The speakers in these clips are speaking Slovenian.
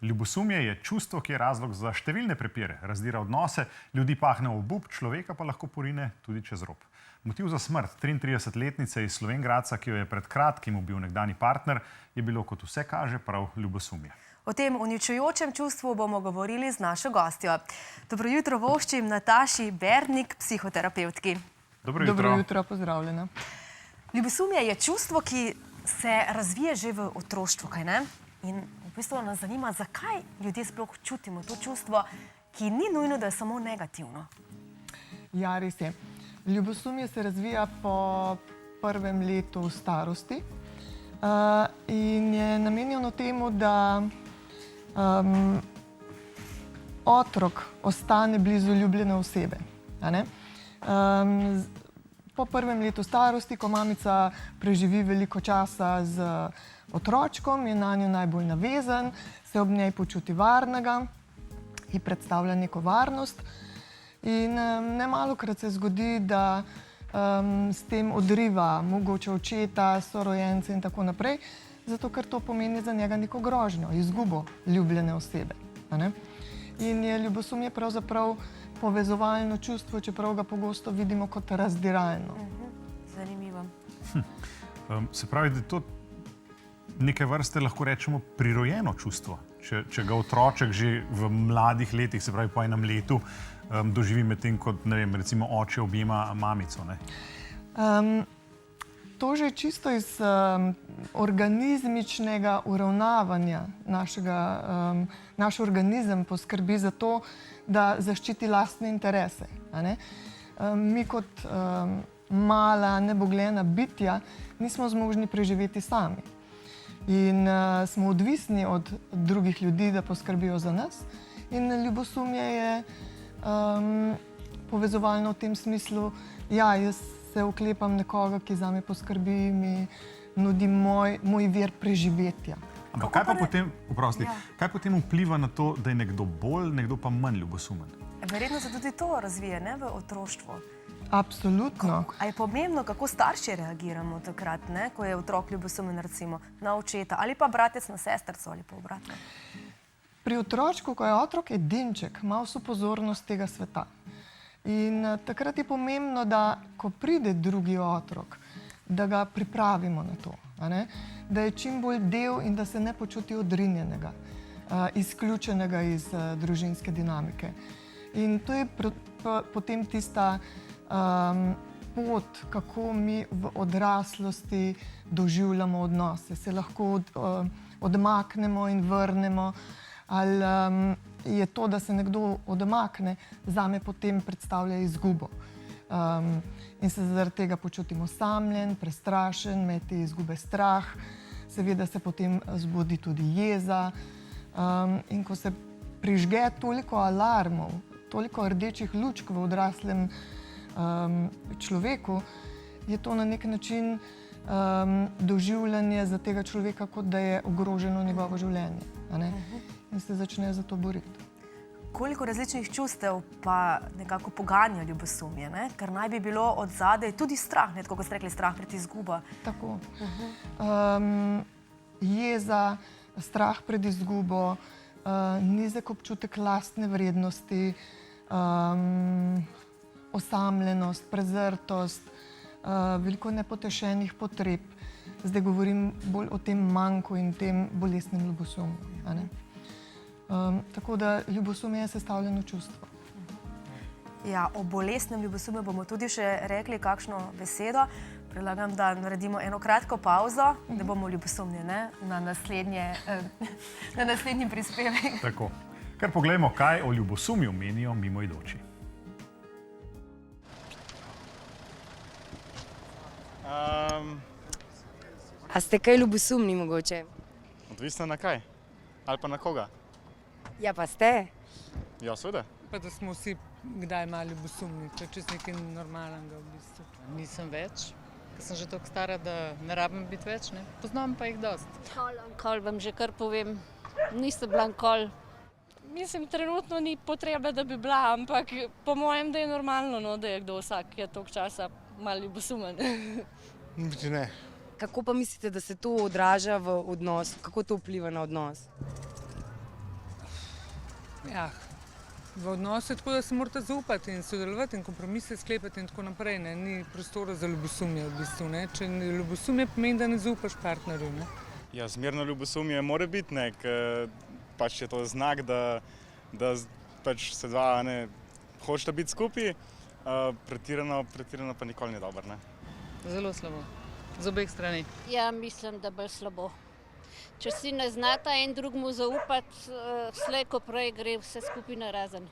Ljubosumje je čustvo, ki je razlog za številne prepire, razdira odnose, ljudi pahne v obup, človeka pa lahko porine tudi čez rob. Motiv za smrt 33-letnice iz Slovenj Gradca, ki jo je pred kratkim ubil nekdanji partner, je bilo, kot vse kaže, prav ljubosumje. O tem uničujočem čustvu bomo govorili z našo gostjo. Dobro jutro voščim Nataši Bernik, psihoterapevtki. Dobro jutro. Dobro jutro, pozdravljena. Ljubosumje je čustvo, ki se razvije že v otroštvu, kaj ne? In v bistvu nas zanima, zakaj ljudje sploh čutimo to čustvo, ki ni nujno, da je samo negativno. Ja, res je. Ljubosumje se razvija po prvem letu starosti in je namenjeno temu, da otrok ostane blizu ljubljene osebe. Po prvem letu starosti, ko mamica preživi veliko časa z otročkom, je na njo najbolj navezan, se ob njej počuti varnega, ji predstavlja neko varnost. In nemalokrat se zgodi, da s tem odriva mogoče očeta, sorojence in tako naprej, zato ker to pomeni za njega neko grožnjo, izgubo ljubljene osebe. In je ljubosumje pravzaprav povezovalno čustvo, čeprav ga pogosto vidimo kot razdiralno. Zanimivo. Se pravi, da je to neke vrste, lahko rečemo, prirojeno čustvo. Če ga otroček že v mladih letih, se pravi po enem letu, doživi medtem kot, ne vem, recimo oče objema mamico, ne? To že čisto iz organizmičnega uravnavanja naš organizem poskrbi za to, da zaščiti lastne interese. Mi kot mala, nebogljena bitja nismo zmožni preživeti sami. In smo odvisni od drugih ljudi, da poskrbijo za nas. In ljubosumje je povezovalno v tem smislu, ja, jaz se oklepam nekoga, ki zame poskrbi, mi nudi moj vir preživetja. Ampak kaj pa potem, kaj potem vpliva na to, da je nekdo bolj, nekdo pa manj ljubosumen? Verjetno se tudi to razvije, ne, v otroštvu. Absolutno. A je pomembno, kako starši reagiramo takrat, ne, ko je otrok ljubosumen, recimo, na očeta, ali pa bratec na sestrico, ali pa obratno? Pri otročku, ko je otrok edinček, ima vso pozornost tega sveta. In takrat je pomembno, da ko pride drugi otrok, da ga pripravimo na to, da je čim bolj del in da se ne počuti odrinjenega, izključenega iz družinske dinamike. In to je potem tista pot, kako mi v odraslosti doživljamo odnose. Se lahko odmaknemo in vrnemo, ali je to, da se nekdo odmakne, zame potem predstavlja izgubo. In se zaradi tega počutim osamljen, prestrašen, me te izgube strah, seveda se potem zbudi tudi jeza. In ko se prižge toliko alarmov, toliko rdečih lučk v odraslem človeku, je to na nek način doživljanje za tega človeka, kot da je ogroženo njegovo življenje. In se začne za to boriti. Koliko različnih čustev pa nekako poganja ljubosumje, ne? Ker naj bi bilo od zadaj tudi strah, ne, tako kot ste rekli, strah pred izgubo. Tako. Jeza, strah pred izgubo, nizek občutek lastne vrednosti, osamljenost, prezrtost, veliko nepotešenih potreb. Zdaj govorim bolj o tem manku in tem bolestnem ljubosumju. Tako da ljubosumje je sestavljeno čustvo. Ja, o bolestnem ljubosumju bomo tudi še rekli kakšno besedo. Predlagam, da naredimo eno kratko pauzo, da bomo ljubosumni, ne, na naslednji prispevek. Tako. Kar poglejmo, kaj o ljubosumju menijo mimoidoči. A ste kaj ljubosumni mogoče? Odvisno na kaj? Ali pa na koga? Ja, pa ste? Ja, seveda. Pa da smo vsi kdaj malo ljubosumni, to je čisto nekaj normalnega v bistvu. Nisem več, ker sem že toliko stara, da ne rabim biti več, ne. Poznam pa jih dosti. Kol vam že kar povem, nisem bila nikoli. Mislim, trenutno ni potrebe, da bi bila, ampak po mojem, da je normalno, no, da je kdo vsak je toliko časa malo ljubosumen. Ne. Kako pa mislite, da se to odraža v odnosu? Kako to vpliva na odnos? Ja, v odnosu je tako, da se morate zaupati in sodelovati in kompromise sklepati in tako naprej. Ne? Ni prostora za ljubosumje v bistvu. Ne? Če ljubosumje pomeni, da ne zaupaš partnerju. Ne? Ja, zmerno ljubosumje mora biti, ne, ker pač je to znak, da pač se dva ne hočeta biti skupaj, pretirano pa nikoli ni dobro, ne. Zelo slabo. Z obeh strani. Ja, mislim, da bolj slabo. Če si ne znata en drugmu zaupati, slej ko prej gre vse skupaj na razen.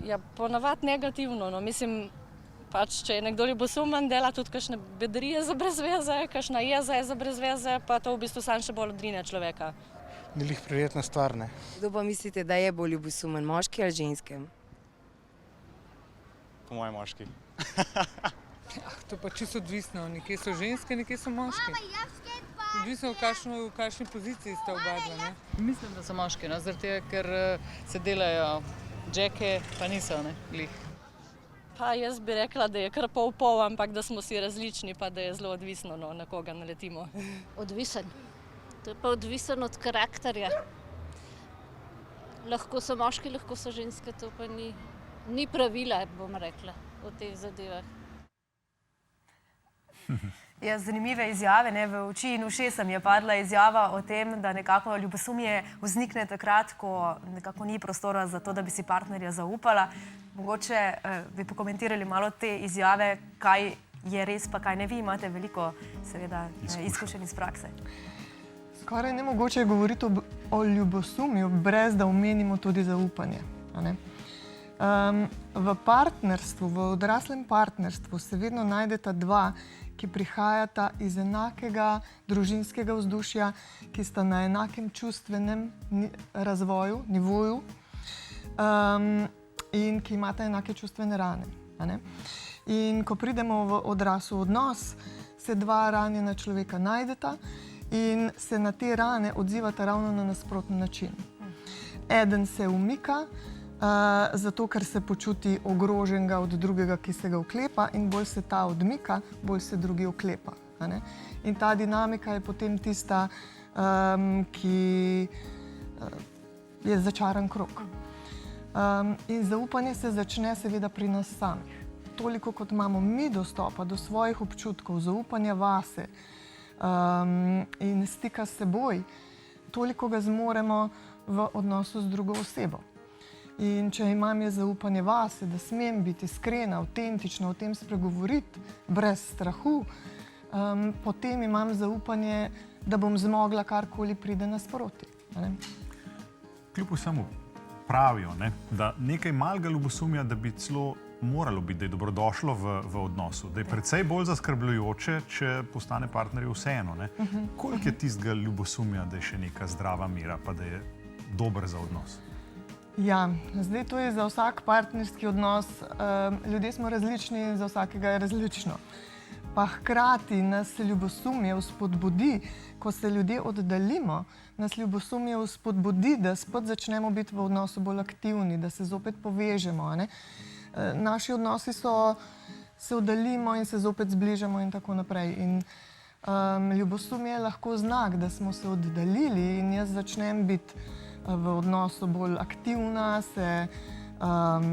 Ja, ponavadi negativno. No. Mislim, pač, če je nekdo ljubosumen, dela tudi kakšne bedrije za brez veze, kakšna jeza je za brez veze, pa to v bistvu sam še bolj odrine človeka. Ni lih prijetna stvar, ne. Kdo pa mislite, da je bolj ljubosumen, moški ali ženske? Po mojem moški. To pa čisto odvisno. Nekje so ženske, nekje so moški. Odvisno v kakšni poziciji sta oba dva. Ne? Mislim, da so moški, no, zaradi tega, ker se delajo džeke, pa niso, ne, glih. Pa jaz bi rekla, da je kar pol, ampak da smo si različni, pa da je zelo odvisno, no, na koga naletimo. Odvisen. To je pa odvisen od karakterja. Lahko so moški, lahko so ženske, to pa ni pravila, bom rekla, o teh zadevah. Ja, zanimive izjave, ne? V oči in ušesa mi je padla izjava o tem, da nekako ljubosumje vznikne takrat, ko nekako ni prostora za to, da bi si partnerja zaupala. Mogoče bi pokomentirali malo te izjave, kaj je res, pa kaj ne. Vi imate veliko, seveda, izkušenj iz prakse. Skoraj nemogoče je govoriti o ljubosumju, brez da omenimo tudi zaupanje. A ne? V partnerstvu, v odraslem partnerstvu se vedno najdeta dva, ki prihajata iz enakega družinskega vzdušja, ki sta na enakem čustvenem razvoju, nivoju in ki imata enake čustvene rane. A ne? In ko pridemo v odrasel odnos, se dva ranjena človeka najdeta in se na te rane odzivata ravno na nasproten način. Eden se umika, zato ker se počuti ogroženega od drugega, ki se ga oklepa, in bolj se ta odmika, bolj se drugi oklepa. A ne? In ta dinamika je potem tista, ki je začaran krog. In zaupanje se začne seveda pri nas samih. Toliko, kot imamo mi dostopa do svojih občutkov, zaupanja vase in stika s seboj, toliko ga zmoremo v odnosu z drugo osebo. In če imam jaz zaupanje vase, da smem biti iskrena, avtentična, o tem spregovoriti, brez strahu, potem imam zaupanje, da bom zmogla karkoli pride nasproti. Kljub vsemu pravijo, ne, da nekaj malega ljubosumja, da bi celo moralo biti, da je dobrodošlo v odnosu, da je precej bolj zaskrbljujoče, če postane partnerju vseeno. Ne. Koliko je tistega ljubosumja, da je še neka zdrava mera, pa da je dober za odnos? Ja, zdaj to je za vsak partnerski odnos. Ljudje smo različni in za vsakega je različno. Pa hkrati nas ljubosumje vzpodbudi, ko se ljudje oddaljimo, nas ljubosumje vzpodbudi, da spet začnemo biti v odnosu bolj aktivni, da se zopet povežemo. Ne? Naši odnosi so, se oddaljimo in se zopet zbližamo in tako naprej. In ljubosumje je lahko znak, da smo se oddaljili in jaz začnem biti v odnosu bolj aktivna, se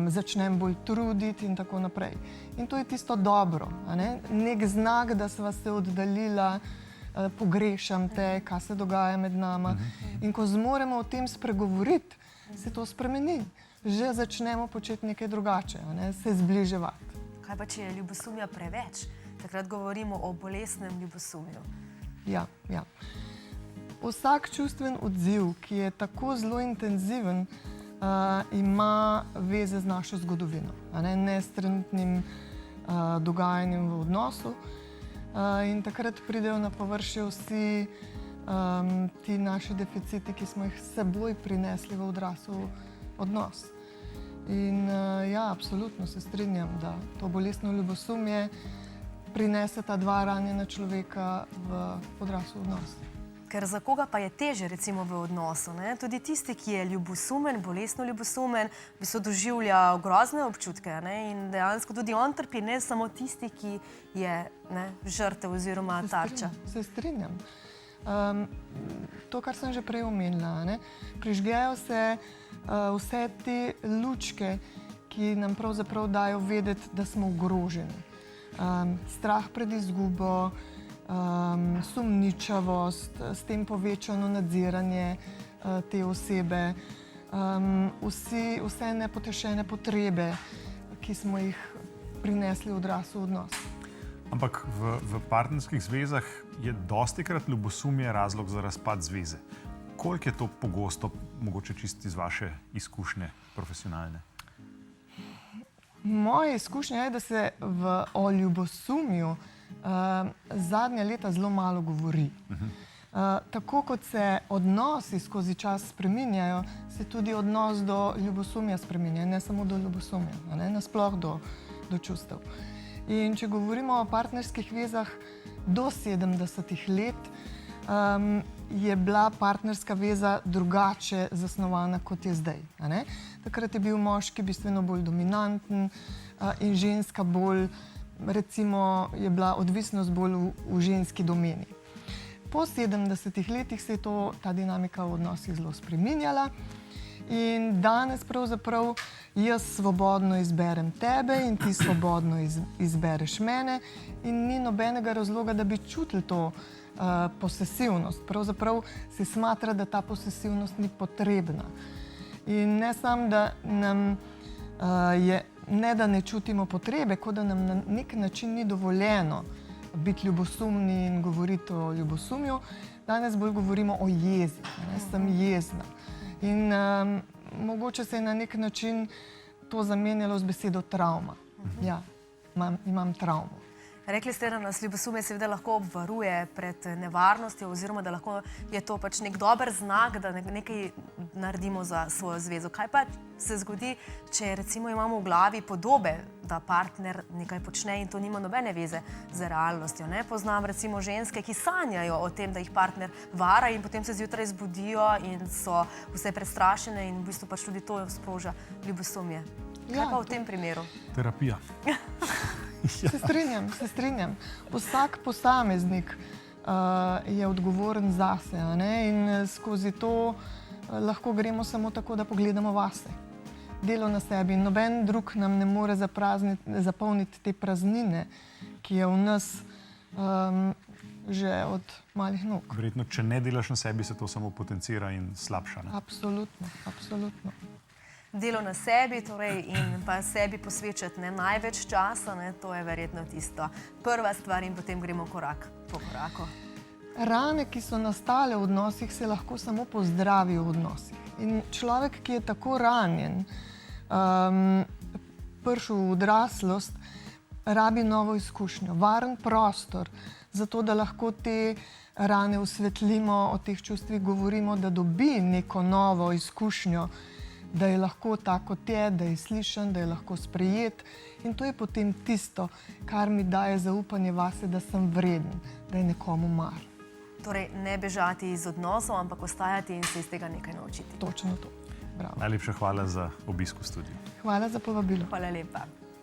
začnem bolj truditi in tako naprej. In to je tisto dobro, a ne? Nek znak, da sva se oddaljila, pogrešam te, kaj se dogaja med nama. In ko zmoremo o tem spregovoriti, se to spremeni. Že začnemo početi nekaj drugače, a ne? Se zbliževati. Kaj pa, če je ljubosumja preveč? Takrat govorimo o bolestnem ljubosumju. Ja, ja. Vsak čustven odziv, ki je tako zelo intenziven, ima veze z našo zgodovino, ne s trenutnim dogajanjem v odnosu. In takrat pridejo na površje vsi ti naši deficiti, ki smo jih s seboj prinesli v odrasel odnos. In ja, absolutno se strinjam, da to bolestno ljubosumje prinese ta dva ranjena človeka v odrasel odnos. Ker za koga pa je teže, recimo, v odnosu? Ne? Tudi tisti, ki je ljubosumen, bolestno ljubosumen, v bistvu doživlja grozne občutke, ne? In dejansko tudi on trpi, ne samo tisti, ki je žrtev oziroma tarča. Se strinjam. to, kar sem že prej omenila. Ne? Prižgejo se vse te lučke, ki nam pravzaprav dajo vedeti, da smo ogroženi. Strah pred izgubo, sumničavost, s tem povečano nadziranje te osebe, vse nepotešene potrebe, ki smo jih prinesli v odrasel odnos. Ampak v partnerskih zvezah je dostikrat ljubosumje razlog za razpad zveze. Koliko je to pogosto, mogoče čisto iz vaše izkušnje profesionalne? Moje izkušnje je, da se o ljubosumju zadnja leta zelo malo govori. Tako kot se odnosi skozi čas spreminjajo, se tudi odnos do ljubosumja spreminja, ne samo do ljubosumja, nasploh do čustev. In če govorimo o partnerskih vezah do 70 let, je bila partnerska veza drugače zasnovana, kot je zdaj. Takrat je bil moški bistveno bolj dominanten in ženska bolj, recimo, je bila odvisnost bolj v ženski domeni. Po 70 letih se je ta dinamika v odnosih zelo spreminjala in danes pravzaprav jaz svobodno izberem tebe in ti svobodno izbereš mene in ni nobenega razloga, da bi čutili to posesivnost. Pravzaprav se smatra, da ta posesivnost ni potrebna. In ne samo, da nam da ne čutimo potrebe, kot da nam na nek način ni dovoljeno biti ljubosumni in govoriti o ljubosumju. Danes bolj govorimo o jezi, sem jezna. In mogoče se je na nek način to zamenjalo z besedo travma. Ja, imam travmo. Rekli ste, da nas ljubosumje seveda lahko obvaruje pred nevarnostjo oziroma da lahko je to pač nek dober znak, da nekaj naredimo za svojo zvezo. Kaj pa se zgodi, če recimo imamo v glavi podobe, da partner nekaj počne in to nima nobene veze z realnostjo? Poznam recimo ženske, ki sanjajo o tem, da jih partner vara in potem se zjutraj zbudijo in so vse prestrašene in v bistvu pač tudi to sproža ljubosumje. Kaj pa v tem primeru? Terapija. Se strinjam. Vsak posameznik je odgovoren zase in skozi to lahko gremo samo tako, da pogledamo vase. Delo na sebi. Noben drug nam ne more zapolniti te praznine, ki je v nas že od malih nog. Verjetno, če ne delaš na sebi, se to samo potencira in slabša. Absolutno. Delo na sebi in pa sebi posvečati največ časa, to je verjetno tisto prva stvar in potem gremo korak po koraku. Rane, ki so nastale v odnosih, se lahko samo pozdravijo v odnosih. In človek, ki je tako ranjen, prišel v odraslost, rabi novo izkušnjo, varen prostor, zato da lahko te rane osvetlimo, o teh čustvih govorimo, da dobi neko novo izkušnjo, da je lahko tako, kot je, da je slišan, da je lahko sprejet. In to je potem tisto, kar mi daje zaupanje vase, da sem vreden, da je nekomu mar. Torej, ne bežati iz odnosov, ampak ostajati in se iz tega nekaj naučiti. Točno to. Bravo. Najlepša hvala za obisk v studiu. Hvala za povabilo. Hvala lepa.